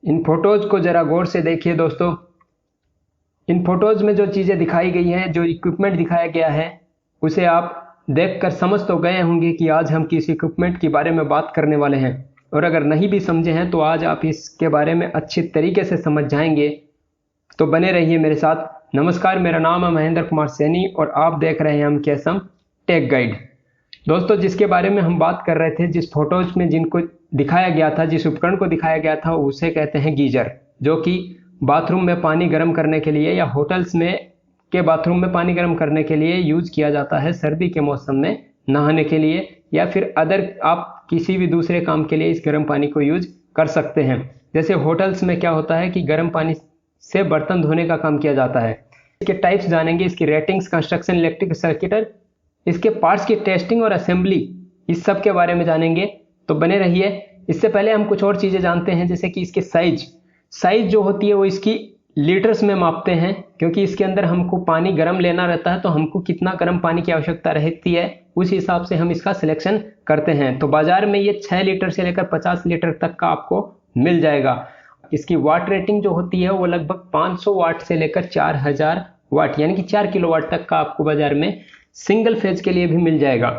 इन photos को जरा गौर से देखिए दोस्तों। इन फोटोज में जो चीज़ें दिखाई गई हैं, जो इक्विपमेंट दिखाया गया है, उसे आप देखकर समझ तो गए होंगे कि आज हम किस इक्विपमेंट के बारे में बात करने वाले हैं। और अगर नहीं भी समझे हैं तो आज आप इसके बारे में अच्छी तरीके से समझ जाएंगे। तो बने रहिए मेरे साथ। नमस्कार, मेरा नाम है महेंद्र कुमार सैनी और आप देख रहे हैं हम केसम टेक गाइड। दोस्तों, जिसके बारे में हम बात कर रहे थे, जिस फोटोज में जिनको दिखाया गया था, जिस उपकरण को दिखाया गया था, उसे कहते हैं गीजर, जो कि बाथरूम में पानी गर्म करने के लिए या होटल्स में के बाथरूम में पानी गर्म करने के लिए यूज किया जाता है। सर्दी के मौसम में नहाने के लिए या फिर अदर आप किसी भी दूसरे काम के लिए इस गर्म पानी को यूज कर सकते हैं। जैसे होटल्स में क्या होता है कि गर्म पानी से बर्तन धोने का काम किया जाता है। इसके टाइप्स जानेंगे, इसकी रेटिंग्स, कंस्ट्रक्शन, इलेक्ट्रिक सर्किटर, इसके पार्ट्स की टेस्टिंग और असेंबली, इस सब के बारे में जानेंगे। तो बने रहिए। इससे पहले हम कुछ और चीज़ें जानते हैं, जैसे कि इसके साइज जो होती है वो इसकी लीटर्स में मापते हैं, क्योंकि इसके अंदर हमको पानी गर्म लेना रहता है। तो हमको कितना गर्म पानी की आवश्यकता रहती है, उस हिसाब से हम इसका सिलेक्शन करते हैं। तो बाजार में ये 6 लीटर से लेकर 50 लीटर तक का आपको मिल जाएगा। इसकी वाट रेटिंग जो होती है वो लगभग 500 वाट से लेकर 4000 वाट यानी कि 4 किलोवाट तक का आपको बाजार में सिंगल फेज के लिए भी मिल जाएगा।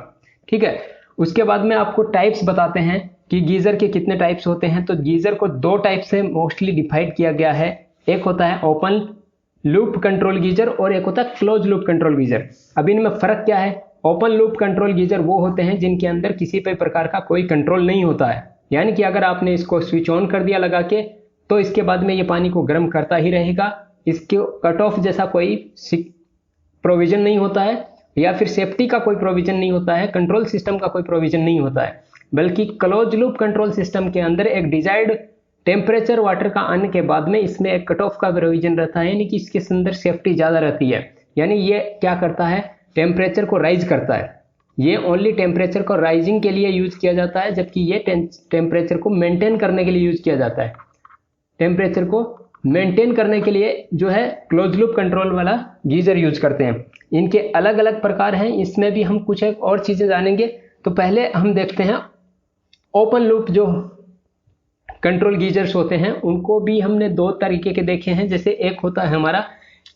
ठीक है। उसके बाद में आपको टाइप्स बताते हैं कि गीजर के कितने टाइप्स होते हैं। तो गीजर को 2 टाइप से मोस्टली डिवाइड किया गया है। एक होता है ओपन लूप कंट्रोल गीजर और एक होता है क्लोज लूप कंट्रोल गीजर। अब इनमें फर्क क्या है? ओपन लूप कंट्रोल गीजर वो होते हैं जिनके अंदर किसी भी प्रकार का कोई कंट्रोल नहीं होता है, यानी कि अगर आपने इसको स्विच ऑन कर दिया लगा के, तो इसके बाद में ये पानी को गर्म करता ही रहेगा। इसके कट ऑफ जैसा कोई प्रोविजन नहीं होता है, या फिर सेफ्टी का कोई प्रोविजन नहीं होता है, कंट्रोल सिस्टम का कोई प्रोविजन नहीं होता है। बल्कि क्लोज लूप कंट्रोल सिस्टम के अंदर एक डिजायर्ड टेम्परेचर वाटर का आने के बाद में इसमें एक कट ऑफ का प्रोविजन रहता है, यानी कि इसके अंदर सेफ्टी ज़्यादा रहती है। यानी ये क्या करता है, टेम्परेचर को राइज करता है। ये ओनली टेम्परेचर को राइजिंग के लिए यूज किया जाता है, जबकि ये टेम्परेचर को मेंटेन करने के लिए यूज किया जाता है। टेम्परेचर को मेंटेन करने के लिए जो है क्लोज लूप कंट्रोल वाला गीजर यूज करते हैं। इनके अलग अलग प्रकार हैं, इसमें भी हम कुछ एक और चीज़ें जानेंगे। तो पहले हम देखते हैं ओपन लूप जो कंट्रोल गीजर्स होते हैं, उनको भी हमने 2 तरीके के देखे हैं। जैसे एक होता है हमारा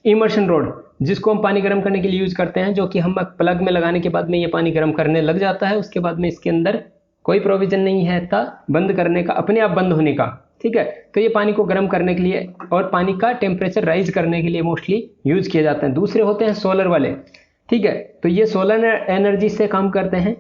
इमर्शन रोड, जिसको हम पानी गर्म करने के लिए यूज करते हैं, जो कि हम प्लग में लगाने के बाद में ये पानी गर्म करने लग जाता है। उसके बाद में इसके अंदर कोई प्रोविजन नहीं है था बंद करने का, अपने आप बंद होने का। ठीक है। तो ये पानी को गर्म करने के लिए और पानी का टेम्परेचर राइज करने के लिए मोस्टली यूज किए जाते हैं। दूसरे होते हैं सोलर वाले। ठीक है। तो ये सोलर एनर्जी से काम करते हैं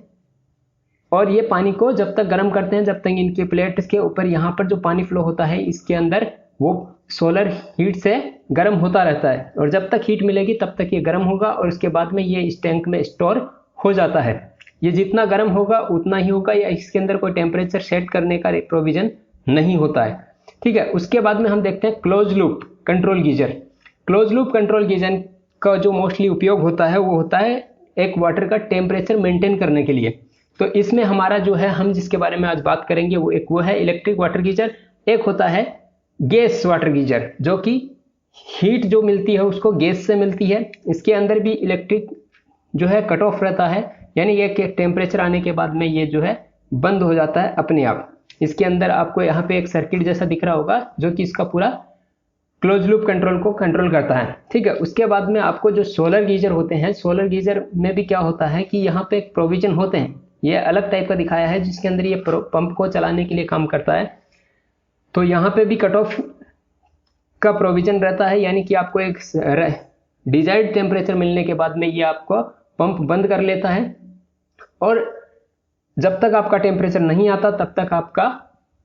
और ये पानी को जब तक गर्म करते हैं, जब तक इनके प्लेट्स के ऊपर यहाँ पर जो पानी फ्लो होता है, इसके अंदर वो सोलर हीट से गर्म होता रहता है। और जब तक हीट मिलेगी तब तक ये गर्म होगा और उसके बाद में ये इस टैंक में स्टोर हो जाता है। ये जितना गर्म होगा उतना ही होगा, या इसके अंदर कोई टेम्परेचर सेट करने का प्रोविजन नहीं होता है। ठीक है। उसके बाद में हम देखते हैं close loop control geyser. Close loop control geyser का जो मोस्टली उपयोग होता है वो होता है एक वाटर का टेम्परेचर मेंटेन करने के लिए। तो इसमें हमारा जो है, हम जिसके बारे में आज बात करेंगे वो है इलेक्ट्रिक वाटर गीजर। एक होता है गैस वाटर गीजर, जो कि हीट जो मिलती है उसको गैस से मिलती है। इसके अंदर भी इलेक्ट्रिक जो है कट ऑफ रहता है, यानी ये टेम्परेचर आने के बाद में ये जो है बंद हो जाता है अपने आप। इसके अंदर आपको यहाँ पे एक सर्किट जैसा दिख रहा होगा, जो कि इसका पूरा क्लोज लूप कंट्रोल को कंट्रोल करता है। ठीक है। उसके बाद में आपको जो सोलर गीजर होते हैं, सोलर गीजर में भी क्या होता है कि यहाँ पे एक प्रोविजन होते हैं। ये अलग टाइप का दिखाया है, जिसके अंदर ये पंप को चलाने के लिए काम करता है। तो यहाँ पे भी कट ऑफ का प्रोविजन रहता है, यानी कि आपको एक डिजायर्ड टेम्परेचर मिलने के बाद में ये आपको पंप बंद कर लेता है, और जब तक आपका टेम्परेचर नहीं आता तब तक आपका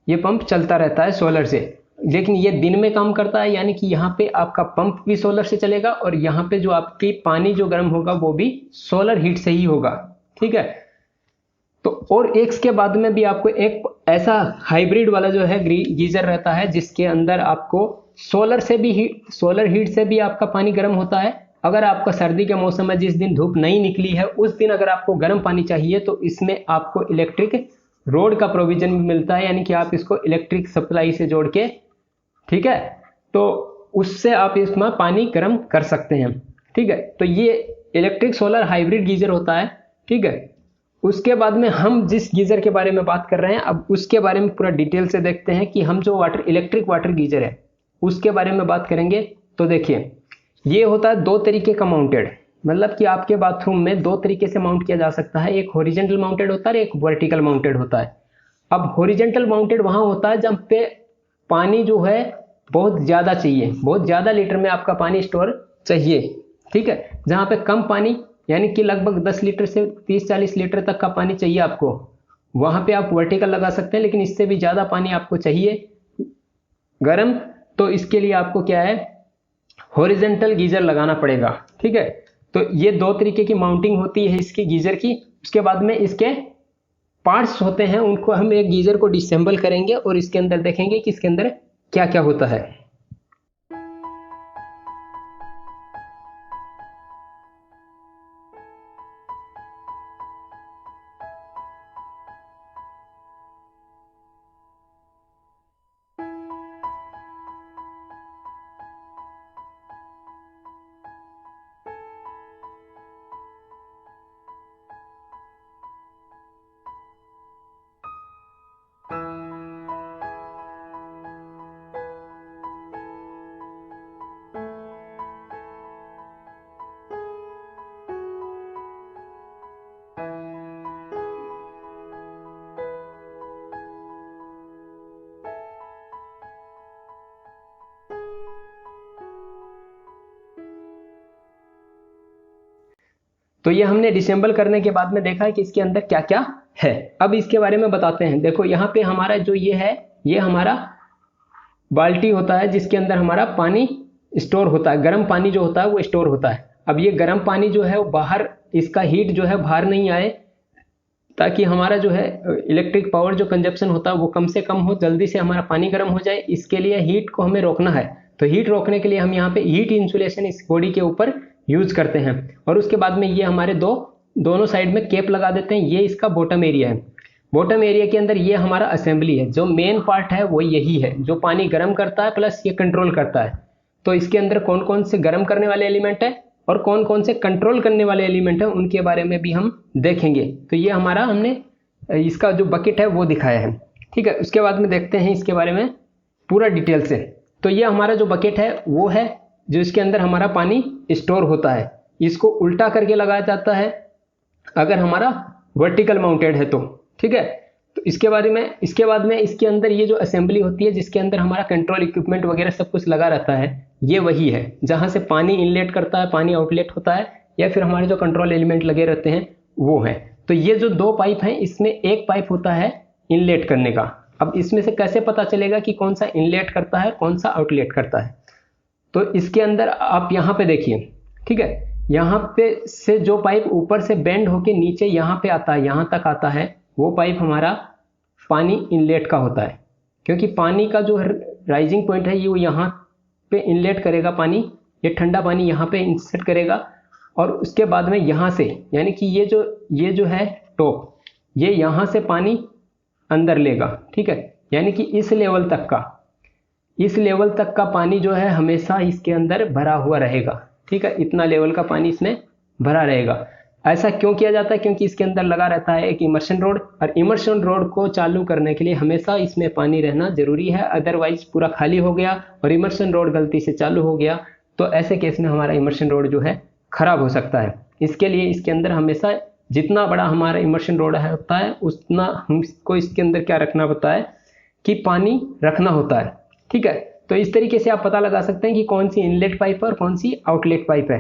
ये पंप चलता रहता है सोलर से। लेकिन ये दिन में काम करता है, यानी कि यहाँ पे आपका पंप भी सोलर से चलेगा और यहाँ पे जो आपकी पानी जो गर्म होगा वो भी सोलर हीट से ही होगा। ठीक है। तो और एक के बाद में भी आपको एक ऐसा हाइब्रिड वाला जो है गीजर रहता है, जिसके अंदर आपको सोलर हीट से भी आपका पानी गर्म होता है। अगर आपका सर्दी के मौसम में जिस दिन धूप नहीं निकली है, उस दिन अगर आपको गर्म पानी चाहिए तो इसमें आपको इलेक्ट्रिक रोड का प्रोविजन भी मिलता है, यानी कि आप इसको इलेक्ट्रिक सप्लाई से जोड़ के, ठीक है, तो उससे आप इसमें पानी गर्म कर सकते हैं। ठीक है। तो ये इलेक्ट्रिक सोलर हाइब्रिड गीजर होता है। ठीक है। उसके बाद में हम जिस गीज़र के बारे में बात कर रहे हैं, अब उसके बारे में पूरा डिटेल से देखते हैं कि हम जो इलेक्ट्रिक वाटर गीज़र है उसके बारे में बात करेंगे। तो देखिए, ये होता है दो तरीके का माउंटेड, मतलब कि आपके बाथरूम में दो तरीके से माउंट किया जा सकता है। एक हॉरिजॉन्टल माउंटेड होता है, एक वर्टिकल माउंटेड होता है। अब हॉरिजॉन्टल माउंटेड वहां होता है जब पे पानी जो है बहुत ज़्यादा चाहिए, बहुत ज़्यादा लीटर में आपका पानी स्टोर चाहिए, ठीक है। जहाँ पे कम पानी, यानी कि लगभग 10 लीटर से 30-40 लीटर तक का पानी चाहिए आपको, वहाँ पे आप वर्टिकल लगा सकते हैं। लेकिन इससे भी ज़्यादा पानी आपको चाहिए गर्म, तो इसके लिए आपको क्या है, हॉरिजॉन्टल गीजर लगाना पड़ेगा, ठीक है। तो ये दो तरीके की माउंटिंग होती है इसकी गीजर की। उसके बाद में इसके पार्ट्स होते हैं, उनको हम एक गीजर को डिसेंबल करेंगे और इसके अंदर देखेंगे कि इसके अंदर क्या क्या होता है। तो ये हमने डिसेंबल करने के बाद में देखा है कि इसके अंदर क्या क्या है। अब इसके बारे में बताते हैं। देखो यहाँ पे हमारा जो ये है, ये हमारा बाल्टी होता है जिसके अंदर हमारा पानी स्टोर होता है, गर्म पानी जो होता है वो स्टोर होता है। अब ये गर्म पानी जो है वो बाहर, इसका हीट जो है बाहर नहीं आए, ताकि हमारा जो है इलेक्ट्रिक पावर जो कंजप्शन होता है वो कम से कम हो, जल्दी से हमारा पानी गर्म हो जाए। इसके लिए हीट को हमें रोकना है। तो हीट रोकने के लिए हम यहाँ पे हीट इंसुलेशन इस बॉडी के ऊपर यूज करते हैं। और उसके बाद में ये हमारे दोनों साइड में कैप लगा देते हैं। ये इसका बॉटम एरिया है। बॉटम एरिया के अंदर ये हमारा असेंबली है। जो मेन पार्ट है वो यही है, जो पानी गर्म करता है प्लस ये कंट्रोल करता है। तो इसके अंदर कौन कौन से गर्म करने वाले एलिमेंट है और कौन कौन से कंट्रोल करने वाले एलिमेंट है, उनके बारे में भी हम देखेंगे। तो ये हमारा, हमने इसका जो बकेट है वो दिखाया है, ठीक है। उसके बाद में देखते हैं इसके बारे में पूरा डिटेल से। तो ये हमारा जो बकेट है वो है जो इसके अंदर हमारा पानी स्टोर होता है। इसको उल्टा करके लगाया जाता है अगर हमारा वर्टिकल माउंटेड है तो, ठीक है। तो इसके बाद में इसके अंदर ये जो असेंबली होती है जिसके अंदर हमारा कंट्रोल इक्विपमेंट वगैरह सब कुछ लगा रहता है, ये वही है जहां से पानी इनलेट करता है, पानी आउटलेट होता है, या फिर हमारे जो कंट्रोल एलिमेंट लगे रहते हैं वो है। तो ये जो दो पाइप हैं, इसमें एक पाइप होता है इनलेट करने का। अब इसमें से कैसे पता चलेगा कि कौन सा इनलेट करता है कौन सा आउटलेट करता है? तो इसके अंदर आप यहाँ पे देखिए, ठीक है। यहाँ पे से जो पाइप ऊपर से बेंड होके नीचे यहाँ पे आता है, यहाँ तक आता है, वो पाइप हमारा पानी इनलेट का होता है। क्योंकि पानी का जो राइजिंग पॉइंट है ये यहाँ पे इनलेट करेगा पानी, ये ठंडा पानी यहाँ पे इंसर्ट करेगा। और उसके बाद में यहाँ से, यानी कि ये जो है टॉप, ये यहाँ से पानी अंदर लेगा, ठीक है। यानी कि इस लेवल तक का पानी जो है हमेशा इसके अंदर भरा हुआ रहेगा, ठीक है। इतना लेवल का पानी इसमें भरा रहेगा। ऐसा क्यों किया जाता है? क्योंकि इसके अंदर लगा रहता है एक इमर्शन रोड, और इमर्शन रोड को चालू करने के लिए हमेशा इसमें पानी रहना जरूरी है। अदरवाइज पूरा खाली हो गया और इमर्शन रोड गलती से चालू हो गया तो ऐसे केस में हमारा इमर्शन रोड जो है खराब हो सकता है। इसके लिए इसके अंदर हमेशा जितना बड़ा हमारा इमर्शन रोड है होता है, उतना हमको इसके अंदर क्या रखना होता है कि पानी रखना होता है, ठीक है। तो इस तरीके से आप पता लगा सकते हैं कि कौन सी इनलेट पाइप है और कौन सी आउटलेट पाइप है।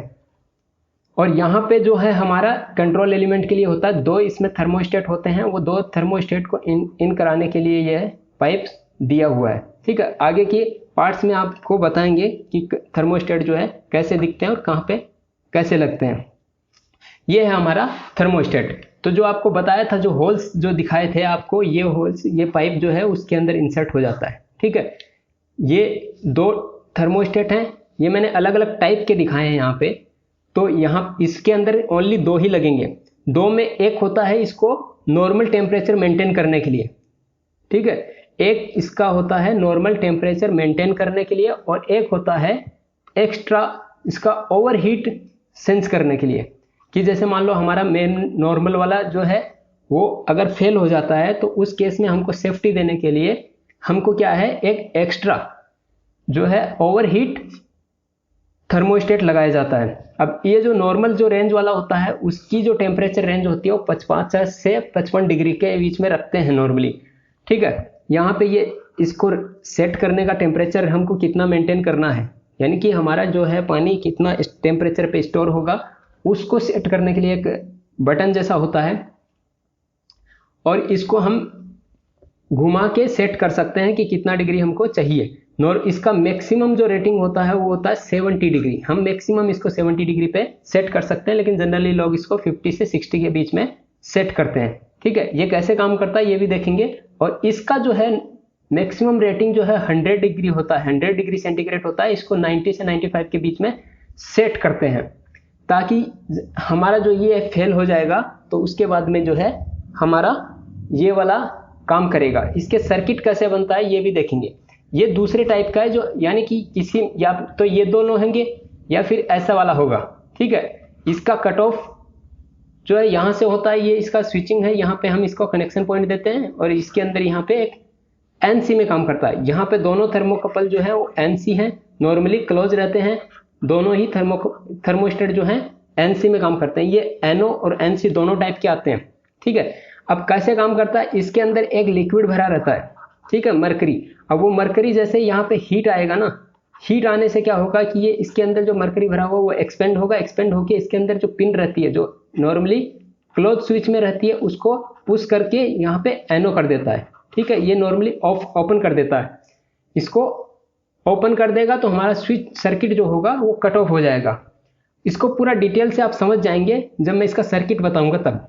और यहाँ पे जो है हमारा कंट्रोल एलिमेंट के लिए होता है दो, इसमें थर्मोस्टेट होते हैं। वो दो थर्मोस्टेट को इन कराने के लिए यह पाइप दिया हुआ है, ठीक है। आगे के पार्ट्स में आपको बताएंगे कि थर्मोस्टेट जो है कैसे दिखते हैं और कहाँ पे कैसे लगते हैं। ये है हमारा थर्मोस्टेट। तो जो आपको बताया था, जो होल्स जो दिखाए थे आपको, ये होल्स, ये पाइप जो है उसके अंदर इंसर्ट हो जाता है, ठीक है। ये दो थर्मोस्टेट हैं, ये मैंने अलग अलग टाइप के दिखाए हैं यहाँ पे। तो यहाँ इसके अंदर ओनली दो ही लगेंगे। दो में एक होता है इसको नॉर्मल टेम्परेचर मेंटेन करने के लिए, ठीक है। एक इसका होता है नॉर्मल टेम्परेचर मेंटेन करने के लिए, और एक होता है एक्स्ट्रा इसका ओवर हीट सेंस करने के लिए। कि जैसे मान लो हमारा मेन नॉर्मल वाला जो है वो अगर फेल हो जाता है तो उस केस में हमको सेफ्टी देने के लिए हमको क्या है, एक एक्स्ट्रा जो है ओवरहीट थर्मोस्टेट लगाया जाता है। अब ये जो नॉर्मल जो रेंज वाला होता है उसकी जो टेम्परेचर रेंज होती है वो 55 से 55 डिग्री के बीच में रखते हैं नॉर्मली। ठीक है, यहाँ पे ये इसको सेट करने का टेम्परेचर हमको कितना मेंटेन करना है, यानी कि हमारा जो है पानी कितना टेम्परेचर पे स्टोर होगा, उसको सेट करने के लिए एक बटन जैसा होता है और इसको हम घुमा के सेट कर सकते हैं कि कितना डिग्री हमको चाहिए। और इसका मैक्सिमम जो रेटिंग होता है वो होता है 70 डिग्री। हम मैक्सिमम इसको 70 डिग्री पे सेट कर सकते हैं, लेकिन जनरली लोग इसको 50 से 60 के बीच में सेट करते हैं। ठीक है, ये कैसे काम करता है ये भी देखेंगे। और इसका जो है मैक्सिमम रेटिंग जो है 100 डिग्री होता है, 100 डिग्री सेंटीग्रेड होता है। इसको 90 से 95 के बीच में सेट करते हैं ताकि हमारा जो ये फेल हो जाएगा तो उसके बाद में जो है हमारा ये वाला काम करेगा। इसके सर्किट कैसे बनता है ये भी देखेंगे। ये दूसरे टाइप का है जो, यानी कि किसी या तो ये दोनों होंगे या फिर ऐसा वाला होगा। ठीक है, इसका कट ऑफ जो है यहाँ से होता है, ये इसका स्विचिंग है, यहाँ पे हम इसको कनेक्शन पॉइंट देते हैं और इसके अंदर यहाँ पे एक एनसी में काम करता है। यहाँ पे दोनों थर्मोकपल जो है वो एनसी है, नॉर्मली क्लोज रहते हैं। दोनों ही थर्मोस्टेट जो है एनसी में काम करते हैं। ये एनओ और एनसी दोनों टाइप के आते हैं। ठीक है, अब कैसे काम करता है, इसके अंदर एक लिक्विड भरा रहता है। ठीक है, मरकरी। अब वो मरकरी जैसे यहाँ पे हीट आएगा ना, हीट आने से क्या होगा कि ये इसके अंदर जो मरकरी भरा हुआ वो एक्सपेंड होगा। एक्सपेंड होके इसके अंदर जो पिन रहती है जो नॉर्मली क्लोज स्विच में रहती है उसको पुश करके यहाँ पे एनओ कर देता है। ठीक है, ये नॉर्मली ओपन कर देता है। इसको ओपन कर देगा तो हमारा स्विच सर्किट जो होगा वो कट ऑफ हो जाएगा। इसको पूरा डिटेल से आप समझ जाएंगे जब मैं इसका सर्किट बताऊंगा तब।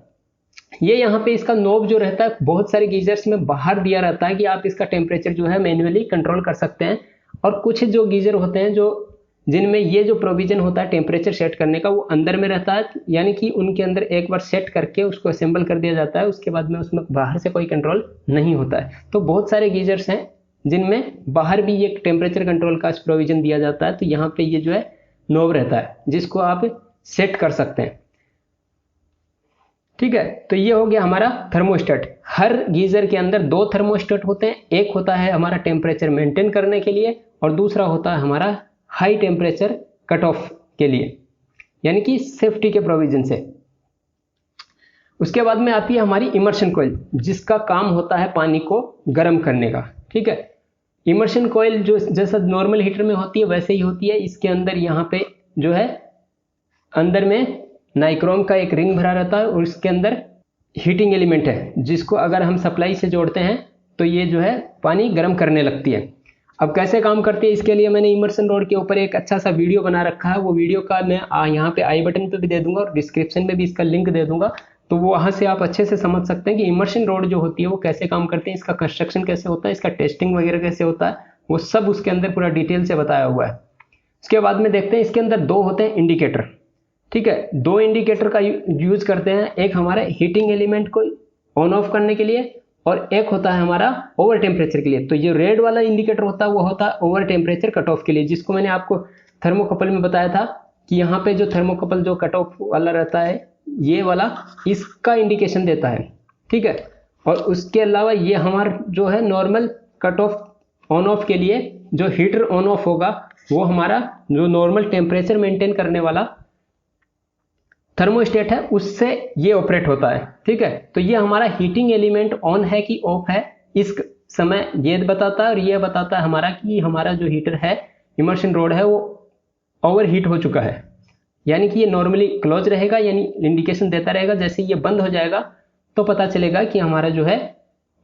ये यहाँ पे इसका नोब जो रहता है बहुत सारे गीजर्स में बाहर दिया रहता है कि आप इसका टेम्परेचर जो है मैन्युअली कंट्रोल कर सकते हैं। और कुछ जो गीजर होते हैं जो जिनमें ये जो प्रोविजन होता है टेम्परेचर सेट करने का वो अंदर में रहता है, यानी कि उनके अंदर एक बार सेट करके उसको असेंबल कर दिया जाता है, उसके बाद में उसमें बाहर से कोई कंट्रोल नहीं होता है। तो बहुत सारे गीजर्स हैं जिनमें बाहर भी ये टेम्परेचर कंट्रोल का प्रोविजन दिया जाता है। तो यहाँ पे ये जो है नोब रहता है जिसको आप सेट कर सकते हैं। ठीक है, तो ये हो गया हमारा थर्मोस्टेट। हर गीजर के अंदर दो थर्मोस्टेट होते हैं, एक होता है हमारा टेम्परेचर मेंटेन करने के लिए और दूसरा होता है हमारा हाई टेम्परेचर कट ऑफ के लिए, यानी कि सेफ्टी के प्रोविजन से। उसके बाद में आती है हमारी इमर्शन कॉइल जिसका काम होता है पानी को गर्म करने का। ठीक है, इमर्शन कॉइल जो जैसा नॉर्मल हीटर में होती है वैसे ही होती है। इसके अंदर यहाँ पे जो है अंदर में नाइक्रोम का एक रिंग भरा रहता है और इसके अंदर हीटिंग एलिमेंट है जिसको अगर हम सप्लाई से जोड़ते हैं तो ये जो है पानी गर्म करने लगती है। अब कैसे काम करती है इसके लिए मैंने इमर्शन रॉड के ऊपर एक अच्छा सा वीडियो बना रखा है। वो वीडियो का मैं यहाँ पे आई बटन पे भी दे दूंगा और डिस्क्रिप्शन में भी इसका लिंक दे दूंगा, तो वो वहाँ से आप अच्छे से समझ सकते हैं कि इमर्शन रॉड जो होती है वो कैसे काम करते हैं, इसका कंस्ट्रक्शन कैसे होता है, इसका टेस्टिंग वगैरह कैसे होता है, वो सब उसके अंदर पूरा डिटेल से बताया हुआ है। उसके बाद में देखते हैं इसके अंदर दो होते हैं इंडिकेटर। ठीक है, दो इंडिकेटर का यूज करते हैं, एक हमारे हीटिंग एलिमेंट को ऑन ऑफ करने के लिए और एक होता है हमारा ओवर टेम्परेचर के लिए। तो ये रेड वाला इंडिकेटर होता है वो होता है ओवर टेम्परेचर कट ऑफ के लिए, जिसको मैंने आपको थर्मोकपल में बताया था कि यहाँ पे जो थर्मोकपल जो कट ऑफ वाला रहता है ये वाला इसका इंडिकेशन देता है। ठीक है, और उसके अलावा ये हमारा जो है normal cut off on off के लिए जो हीटर ऑन ऑफ होगा वो हमारा जो नॉर्मल टेम्परेचर मेंटेन करने वाला थर्मोस्टेट है उससे ये ऑपरेट होता है। ठीक है, तो ये हमारा हीटिंग एलिमेंट ऑन है कि ऑफ है इस समय ये बताता है और ये बताता है हमारा कि हमारा जो हीटर है इमर्शन रॉड है वो ओवर हीट हो चुका है, यानी कि ये नॉर्मली क्लोज रहेगा, यानी इंडिकेशन देता रहेगा। जैसे ये बंद हो जाएगा तो पता चलेगा कि हमारा जो है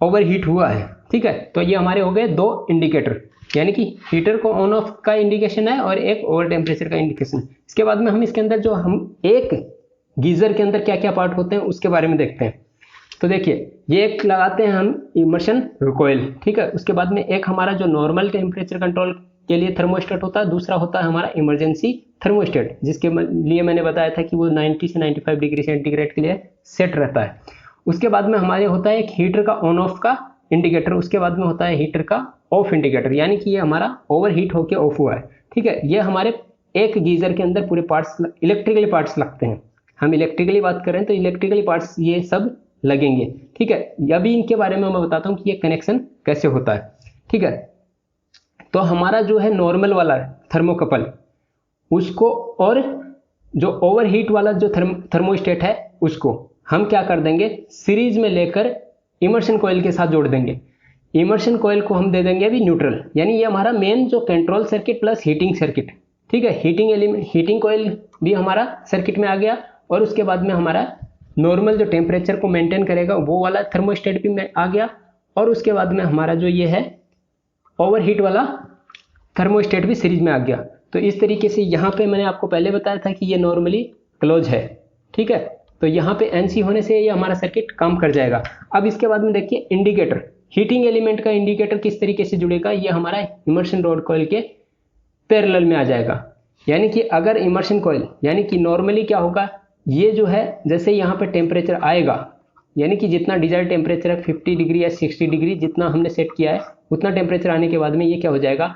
ओवर हीट हुआ है। ठीक है, तो ये हमारे हो गए दो इंडिकेटर, यानी कि हीटर को ऑन ऑफ का इंडिकेशन है और एक ओवर टेम्परेचर का इंडिकेशन। इसके बाद में हम इसके अंदर जो हम एक गीजर के अंदर क्या क्या पार्ट होते हैं उसके बारे में देखते हैं। तो देखिए ये एक लगाते हैं हम इमर्शन कॉइल। ठीक है, उसके बाद में एक हमारा जो नॉर्मल टेम्परेचर कंट्रोल के लिए थर्मोस्टेट होता है, दूसरा होता है हमारा इमरजेंसी थर्मोस्टेट जिसके लिए मैंने बताया था कि वो 90 से 95 डिग्री सेंटीग्रेड के लिए सेट रहता है। उसके बाद में हमारे होता है एक हीटर का ऑन ऑफ का इंडिकेटर, उसके बाद में होता है हीटर का ऑफ इंडिकेटर, यानी कि ये हमारा ओवर हीट होकर ऑफ हुआ है। ठीक है, ये हमारे एक गीजर के अंदर पूरे पार्ट्स इलेक्ट्रिकली पार्ट्स लगते हैं। हम इलेक्ट्रिकली बात करें तो इलेक्ट्रिकली पार्ट्स ये सब लगेंगे। ठीक है, अभी इनके बारे में मैं बताता हूँ कि ये कनेक्शन कैसे होता है। ठीक है, तो हमारा जो है नॉर्मल वाला थर्मोकपल, उसको और जो ओवरहीट वाला जो थर्मोस्टेट है उसको हम क्या कर देंगे, सीरीज में लेकर इमर्शन कॉइल के साथ जोड़ देंगे। इमर्शन कॉइल को हम दे देंगे अभी न्यूट्रल, यानी ये हमारा मेन जो control circuit plus heating circuit. ठीक है, हीटिंग कॉइल भी हमारा सर्किट में आ गया, और उसके बाद में हमारा नॉर्मल जो टेम्परेचर को मेंटेन करेगा वो वाला थर्मोस्टेट भी में आ गया, और उसके बाद में हमारा जो ये है ओवरहीट वाला थर्मोस्टेट भी सीरीज में आ गया। तो इस तरीके से यहाँ पे मैंने आपको पहले बताया था कि ये नॉर्मली क्लोज है। ठीक है, तो यहाँ पे एनसी होने से ये हमारा सर्किट काम कर जाएगा। अब इसके बाद में देखिए इंडिकेटर, हीटिंग एलिमेंट का इंडिकेटर किस तरीके से जुड़ेगा, ये हमारा इमर्शन रॉड कॉइल के पैरेलल में आ जाएगा। यानी कि अगर इमर्शन कॉइल, यानी कि नॉर्मली क्या होगा, ये जो है जैसे यहाँ पे टेम्परेचर आएगा, यानी कि जितना डिजायर्ड टेम्परेचर है 50 डिग्री या 60 डिग्री जितना हमने सेट किया है, उतना टेम्परेचर आने के बाद में ये क्या हो जाएगा,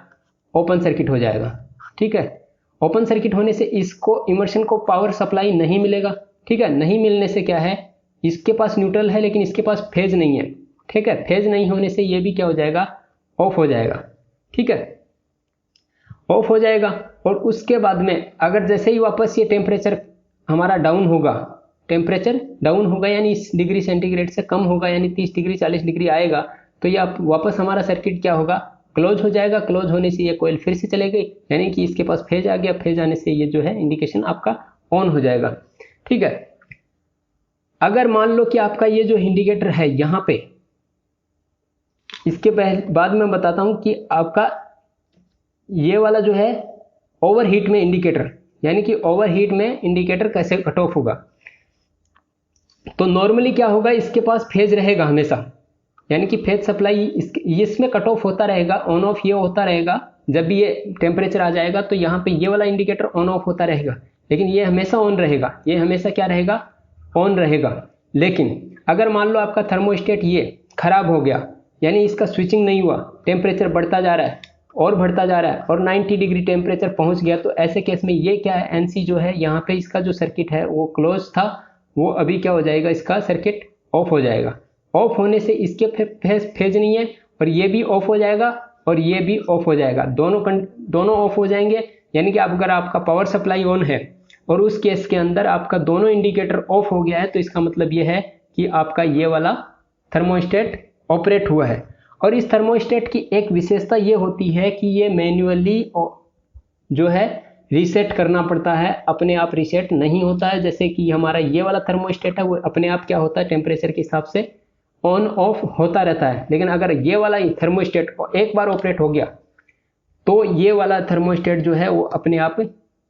ओपन सर्किट हो जाएगा। ठीक है, ओपन सर्किट होने से इसको इमर्शन को पावर सप्लाई नहीं मिलेगा। ठीक है, नहीं मिलने से क्या है, इसके पास न्यूट्रल है लेकिन इसके पास फेज नहीं है। ठीक है, फेज नहीं होने से ये भी क्या हो जाएगा, ऑफ हो जाएगा। ठीक है, ऑफ हो जाएगा, और उसके बाद में अगर जैसे ही वापस ये टेम्परेचर हमारा डाउन होगा, टेम्परेचर डाउन होगा यानी इस डिग्री सेंटीग्रेड से कम होगा, यानी 30 डिग्री 40 डिग्री आएगा, तो ये वापस हमारा सर्किट क्या होगा, क्लोज हो जाएगा। क्लोज होने से ये कोयल फिर से चले गई, यानी कि इसके पास फेज आ गया। फेज आने से ये जो है इंडिकेशन आपका ऑन हो जाएगा। ठीक है, अगर मान लो कि आपका ये जो इंडिकेटर है यहाँ पे, इसके बाद में बताता हूं कि आपका ये वाला जो है ओवरहीट में इंडिकेटर, यानी कि ओवरहीट में इंडिकेटर कैसे कट ऑफ होगा। तो नॉर्मली क्या होगा, इसके पास फेज रहेगा हमेशा, यानी कि फेज सप्लाई इसमें कट ऑफ होता रहेगा, ऑन ऑफ ये होता रहेगा। जब भी ये टेम्परेचर आ जाएगा तो यहाँ पे ये वाला इंडिकेटर ऑन ऑफ होता रहेगा, लेकिन ये हमेशा ऑन रहेगा, ये हमेशा क्या रहेगा, ऑन रहेगा। लेकिन अगर मान लो आपका थर्मोस्टेट ये खराब हो गया, यानी इसका स्विचिंग नहीं हुआ, टेम्परेचर बढ़ता जा रहा है और बढ़ता जा रहा है और 90 डिग्री टेम्परेचर पहुंच गया, तो ऐसे केस में ये क्या है, एनसी जो है यहाँ पे इसका जो सर्किट है वो क्लोज था, वो अभी क्या हो जाएगा, इसका सर्किट ऑफ हो जाएगा। ऑफ होने से इसके फेज नहीं है, और ये भी ऑफ हो जाएगा और ये भी ऑफ हो जाएगा, दोनों ऑफ हो जाएंगे। यानी कि अगर आपका पावर सप्लाई ऑन है और उस केस के अंदर आपका दोनों इंडिकेटर ऑफ हो गया है, तो इसका मतलब ये है कि आपका ये वाला थर्मोस्टेट ऑपरेट हुआ है। और इस थर्मोस्टेट की एक विशेषता ये होती है कि ये मैन्युअली जो है रीसेट करना पड़ता है, अपने आप रीसेट नहीं होता है। जैसे कि हमारा ये वाला थर्मोस्टेट है वो अपने आप क्या होता है, टेम्परेचर के हिसाब से ऑन ऑफ होता रहता है। लेकिन अगर ये वाला थर्मोस्टेट एक बार ऑपरेट हो गया तो ये वाला थर्मोस्टेट जो है वो अपने आप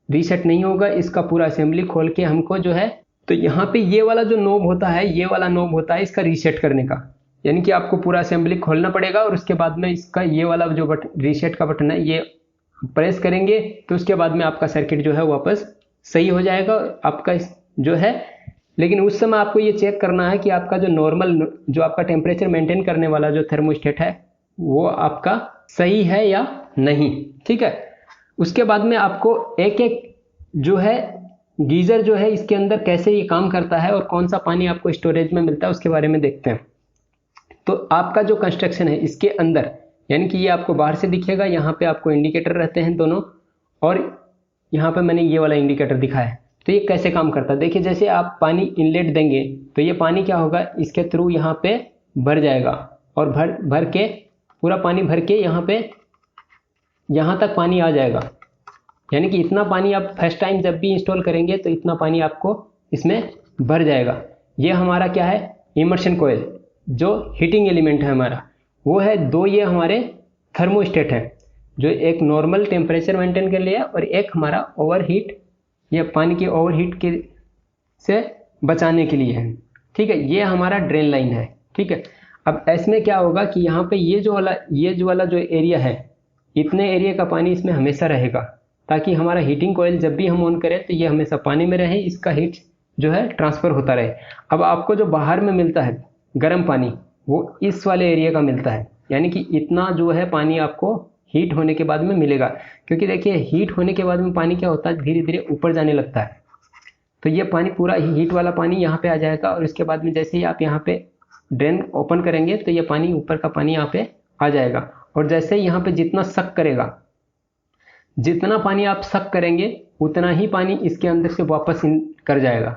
रीसेट नहीं होगा। इसका पूरा असेंबली खोल के हमको जो है, तो यहाँ पे ये वाला जो नोब होता है, ये वाला नोब होता है इसका रीसेट करने का, यानी कि आपको पूरा असेंबली खोलना पड़ेगा और उसके बाद में इसका ये वाला जो बटन, रीसेट का बटन है, ये प्रेस करेंगे तो उसके बाद में आपका सर्किट जो है वापस सही हो जाएगा आपका जो है। लेकिन उस समय आपको ये चेक करना है कि आपका जो नॉर्मल जो आपका टेम्परेचर मेंटेन करने वाला जो थर्मोस्टेट है वो आपका सही है या नहीं। ठीक है, उसके बाद में आपको एक एक जो है गीजर जो है इसके अंदर कैसे ये काम करता है और कौन सा पानी आपको स्टोरेज में मिलता है उसके बारे में देखते हैं। तो आपका जो कंस्ट्रक्शन है इसके अंदर, यानी कि ये आपको बाहर से दिखेगा, यहाँ पे आपको इंडिकेटर रहते हैं दोनों, और यहाँ पे मैंने ये वाला इंडिकेटर दिखाया है। तो ये कैसे काम करता है, देखिए जैसे आप पानी इनलेट देंगे तो ये पानी क्या होगा, इसके थ्रू यहाँ पे भर जाएगा और भर के पूरा पानी भर के यहाँ पे यहाँ तक पानी आ जाएगा। यानी कि इतना पानी आप फर्स्ट टाइम जब भी इंस्टॉल करेंगे तो इतना पानी आपको इसमें भर जाएगा। ये हमारा क्या है, इमर्शन कोयल जो हीटिंग एलिमेंट है हमारा वो है। दो ये हमारे थर्मोस्टेट है जो एक नॉर्मल टेम्परेचर मेंटेन कर लिया और एक हमारा ओवरहीट या पानी के ओवरहीट के से बचाने के लिए है। ठीक है, ये हमारा ड्रेन लाइन है। ठीक है, अब इसमें क्या होगा कि यहाँ पे ये जो वाला जो एरिया है, इतने एरिया का पानी इसमें हमेशा रहेगा, ताकि हमारा हीटिंग कोयल जब भी हम ऑन करें तो ये हमेशा पानी में रहे, इसका हीट जो है ट्रांसफ़र होता रहे। अब आपको जो बाहर में मिलता है गर्म पानी वो इस वाले एरिया का मिलता है, यानी कि इतना जो है पानी आपको हीट होने के बाद में मिलेगा। क्योंकि देखिए हीट होने के बाद में पानी क्या होता है, धीरे धीरे ऊपर जाने लगता है। तो ये पानी पूरा हीट वाला पानी यहाँ पे आ जाएगा और इसके बाद में जैसे ही आप यहाँ पे ड्रेन ओपन करेंगे तो ये पानी ऊपर का पानी यहाँ पे आ जाएगा। और जैसे ही यहाँ पे जितना सक करेगा, जितना पानी आप सक करेंगे उतना ही पानी इसके अंदर से वापस इन कर जाएगा।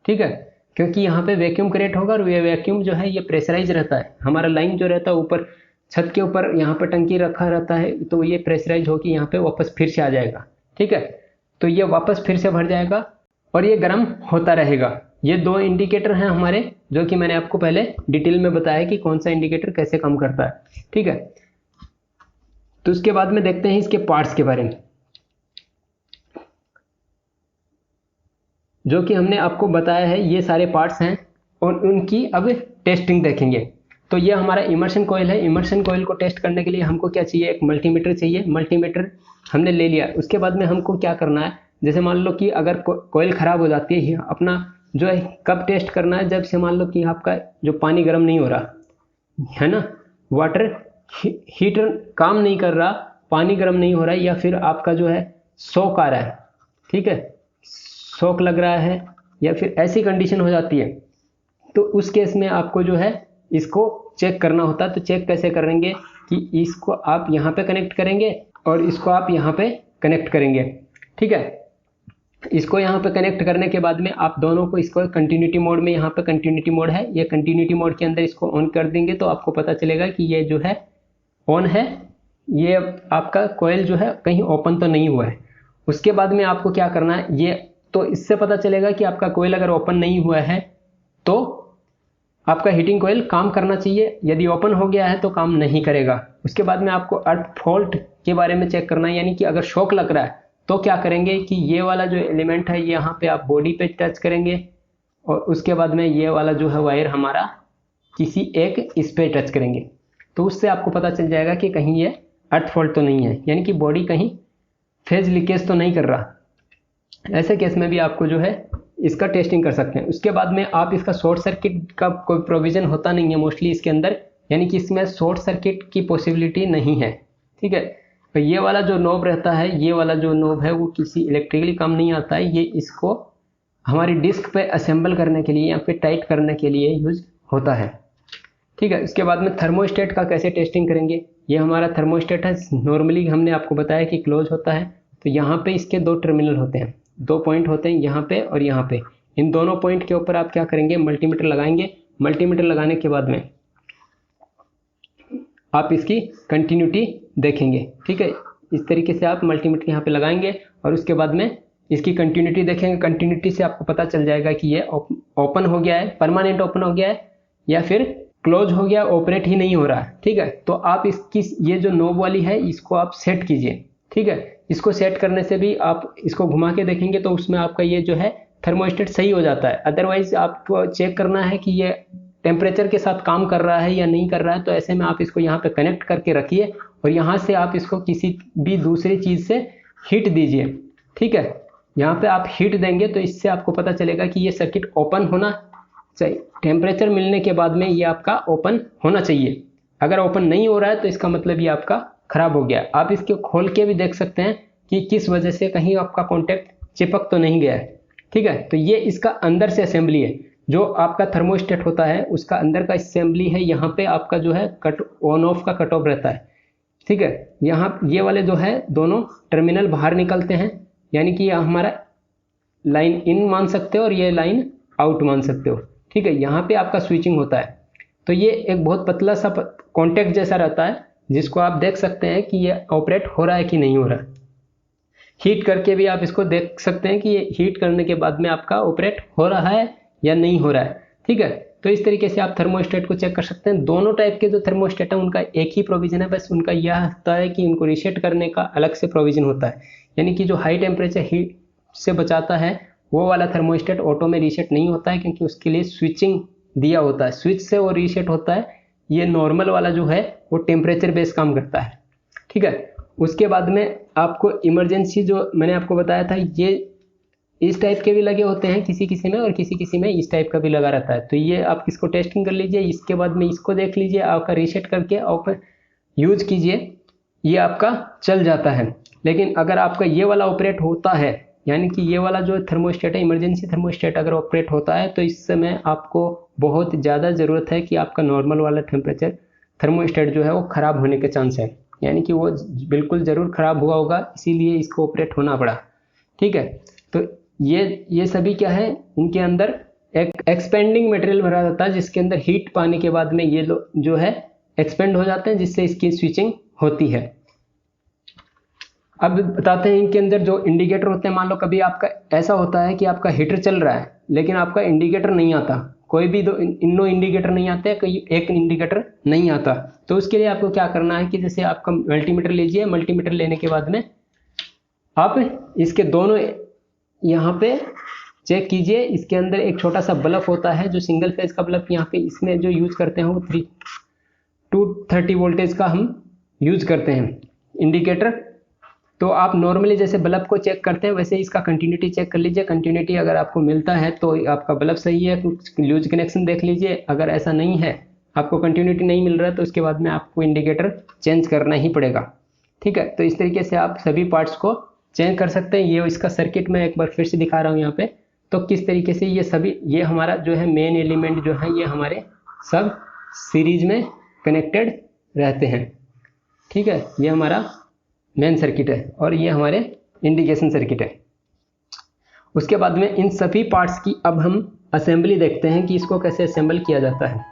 ठीक है, क्योंकि यहाँ पे वैक्यूम क्रिएट होगा और ये वैक्यूम जो है ये प्रेशराइज रहता है। हमारा लाइन जो रहता है ऊपर छत के ऊपर यहाँ पे टंकी रखा रहता है, तो ये प्रेशराइज होकर यहाँ पे वापस फिर से आ जाएगा। ठीक है, तो ये वापस फिर से भर जाएगा और ये गर्म होता रहेगा। ये दो इंडिकेटर हैं हमारे, जो कि मैंने आपको पहले डिटेल में बताया कि कौन सा इंडिकेटर कैसे काम करता है। ठीक है, तो उसके बाद में देखते हैं इसके पार्ट्स के बारे में, जो कि हमने आपको बताया है। ये सारे पार्ट्स हैं और उनकी अब टेस्टिंग देखेंगे। तो ये हमारा इमर्शन कॉइल है। इमर्शन कॉइल को टेस्ट करने के लिए हमको क्या चाहिए, एक मल्टीमीटर चाहिए। मल्टीमीटर हमने ले लिया। उसके बाद में हमको क्या करना है, जैसे मान लो कि अगर कॉइल खराब हो जाती है, अपना जो है कब टेस्ट करना है, जब से मान लो कि आपका जो पानी गर्म नहीं हो रहा है ना, वाटर हीटर काम नहीं कर रहा, पानी गर्म नहीं हो रहा है, या फिर आपका जो है शॉक आ रहा है। ठीक है, शॉक लग रहा है या फिर ऐसी कंडीशन हो जाती है, तो उस केस में आपको जो है इसको चेक करना होता है। तो चेक कैसे करेंगे कि इसको आप यहाँ पे कनेक्ट करेंगे और इसको आप यहाँ पे कनेक्ट करेंगे। ठीक है, इसको यहाँ पे कनेक्ट करने के बाद में आप दोनों को, इसको कंटिन्यूटी मोड में, यहाँ पे कंटिन्यूटी मोड है, ये कंटिन्यूटी मोड के अंदर इसको ऑन कर देंगे तो आपको पता चलेगा कि ये जो है ऑन है। ये आपका कॉइल जो है कहीं ओपन तो नहीं हुआ है। उसके बाद में आपको क्या करना है, ये तो इससे पता चलेगा कि आपका कॉइल अगर ओपन नहीं हुआ है तो आपका हीटिंग कॉइल काम करना चाहिए, यदि ओपन हो गया है तो काम नहीं करेगा। उसके बाद में आपको अर्थ फॉल्ट के बारे में चेक करना है, यानी कि अगर शॉक लग रहा है तो क्या करेंगे कि ये वाला जो एलिमेंट है यहाँ पे आप बॉडी पे टच करेंगे और उसके बाद में ये वाला जो है वायर हमारा किसी एक इस पे टच करेंगे, तो उससे आपको पता चल जाएगा कि कहीं ये अर्थ फॉल्ट तो नहीं है, यानी कि बॉडी कहीं फेज लीकेज तो नहीं कर रहा। ऐसे केस में भी आपको जो है इसका टेस्टिंग कर सकते हैं। उसके बाद में आप इसका शॉर्ट सर्किट का कोई प्रोविजन होता नहीं है मोस्टली इसके अंदर, यानी कि इसमें शॉर्ट सर्किट की पॉसिबिलिटी नहीं है। ठीक है, तो ये वाला जो नॉब रहता है, ये वाला जो नॉब है वो किसी इलेक्ट्रिकली काम नहीं आता है। ये इसको हमारी डिस्क पे असेंबल करने के लिए या फिर टाइट करने के लिए यूज होता है। ठीक है, उसके बाद में थर्मोस्टेट का कैसे टेस्टिंग करेंगे। ये हमारा थर्मोस्टेट है, नॉर्मली हमने आपको बताया कि क्लोज होता है। तो यहाँ पे इसके दो टर्मिनल होते हैं, दो पॉइंट होते हैं, यहाँ पे और यहाँ पे। इन दोनों पॉइंट के ऊपर आप क्या करेंगे, मल्टीमीटर लगाएंगे। मल्टीमीटर लगाने के बाद में आप इसकी कंटिन्यूटी देखेंगे। ठीक है, इस तरीके से आप मल्टीमीटर यहाँ पे लगाएंगे और उसके बाद में इसकी कंटिन्यूटी देखेंगे। कंटिन्यूटी से आपको पता चल जाएगा कि ये ओपन हो गया है, परमानेंट ओपन हो गया है, या फिर क्लोज हो गया, ऑपरेट ही नहीं हो रहा है। ठीक है, तो आप इसकी ये जो नोब वाली है इसको आप सेट कीजिए। ठीक है, इसको सेट करने से भी आप इसको घुमा के देखेंगे तो उसमें आपका ये जो है थर्मोस्टेट सही हो जाता है। अदरवाइज आपको चेक करना है कि ये टेम्परेचर के साथ काम कर रहा है या नहीं कर रहा है, तो ऐसे में आप इसको यहाँ पे कनेक्ट करके रखिए और यहाँ से आप इसको किसी भी दूसरी चीज़ से हीट दीजिए। ठीक है, यहाँ पे आप हीट देंगे तो इससे आपको पता चलेगा कि ये सर्किट ओपन होना चाहिए। टेम्परेचर मिलने के बाद में ये आपका ओपन होना चाहिए। अगर ओपन नहीं हो रहा है तो इसका मतलब ये आपका खराब हो गया। आप इसको खोल के भी देख सकते हैं कि किस वजह से कहीं आपका कॉन्टैक्ट चिपक तो नहीं गया है। ठीक है, तो ये इसका अंदर से असेंबली है। जो आपका थर्मोस्टेट होता है उसका अंदर का असेंबली है। यहाँ पे आपका जो है कट ऑन ऑफ का कट ऑफ रहता है। ठीक है, यहाँ ये वाले जो है दोनों टर्मिनल बाहर निकलते हैं, यानी कि हमारा लाइन इन मान सकते हो और ये लाइन आउट मान सकते हो। ठीक है, यहाँ पे आपका स्विचिंग होता है। तो ये एक बहुत पतला सा कॉन्टैक्ट जैसा रहता है जिसको आप देख सकते हैं कि ये ऑपरेट हो रहा है कि नहीं हो रहा है। हीट करके भी आप इसको देख सकते हैं कि ये हीट करने के बाद में आपका ऑपरेट हो रहा है या नहीं हो रहा है। ठीक है, तो इस तरीके से आप थर्मोस्टेट को चेक कर सकते हैं। दोनों टाइप के जो थर्मोस्टेट है उनका एक ही प्रोविजन है, बस उनका यह होता है कि उनको रीसेट करने का अलग से प्रोविजन होता है। यानी कि जो हाई टेम्परेचर हीट से बचाता है वो वाला थर्मोस्टेट ऑटो में रीसेट नहीं होता है, क्योंकि उसके लिए स्विचिंग दिया होता है, स्विच से वो रीसेट होता है। ये नॉर्मल वाला जो है वो टेम्परेचर बेस्ड काम करता है। ठीक है, उसके बाद में आपको इमरजेंसी जो मैंने आपको बताया था, ये इस टाइप के भी लगे होते हैं किसी किसी में, और किसी किसी में इस टाइप का भी लगा रहता है। तो ये आप इसको टेस्टिंग कर लीजिए। इसके बाद में इसको देख लीजिए, आपका रीसेट करके और यूज कीजिए, ये आपका चल जाता है। लेकिन अगर आपका ये वाला ऑपरेट होता है, यानी कि ये वाला जो थर्मोस्टेट है, इमरजेंसी थर्मोस्टेट अगर ऑपरेट होता है तो इस समय आपको बहुत ज़्यादा ज़रूरत है कि आपका नॉर्मल वाला टेम्परेचर थर्मोस्टेट जो है वो ख़राब होने के चांस है, यानी कि वो बिल्कुल ज़रूर ख़राब हुआ होगा, इसीलिए इसको ऑपरेट होना पड़ा। ठीक है, तो ये सभी क्या है, इनके अंदर एक एक्सपेंडिंग मटेरियल भरा जाता है जिसके अंदर हीट पाने के बाद में ये जो है एक्सपेंड हो जाते हैं, जिससे इसकी स्विचिंग होती है। अब बताते हैं इनके अंदर जो इंडिकेटर होते हैं। मान लो कभी आपका ऐसा होता है कि आपका हीटर चल रहा है लेकिन आपका इंडिकेटर नहीं आता, कोई भी इन इंडिकेटर नहीं आते, कोई एक इंडिकेटर नहीं आता, तो उसके लिए आपको क्या करना है कि जैसे आपका मल्टीमीटर लीजिए, मल्टीमीटर लेने के बाद में आप इसके दोनों यहाँ पे चेक कीजिए। इसके अंदर एक छोटा सा बल्ब होता है जो सिंगल फेज का बल्ब, यहाँ पे इसमें जो यूज करते हैं वो 230 वोल्टेज का हम यूज करते हैं इंडिकेटर। तो आप नॉर्मली जैसे बल्ब को चेक करते हैं वैसे इसका कंटिन्यूटी चेक कर लीजिए। कंटिन्यूटी अगर आपको मिलता है तो आपका बल्ब सही है, कुछ लूज कनेक्शन देख लीजिए। अगर ऐसा नहीं है, आपको कंटिन्यूटी नहीं मिल रहा है, तो उसके बाद में आपको इंडिकेटर चेंज करना ही पड़ेगा। ठीक है, तो इस तरीके से आप सभी पार्ट्स को चेंज कर सकते हैं। ये इसका सर्किट मैं एक बार फिर से दिखा रहा हूँ यहाँ पे। तो किस तरीके से ये सभी, ये हमारा जो है मेन एलिमेंट जो है ये हमारे सब सीरीज में कनेक्टेड रहते हैं। ठीक है, ये हमारा मेन सर्किट है और ये हमारे इंडिकेशन सर्किट है। उसके बाद में इन सभी पार्ट्स की अब हम असेंबली देखते हैं कि इसको कैसे असेंबल किया जाता है।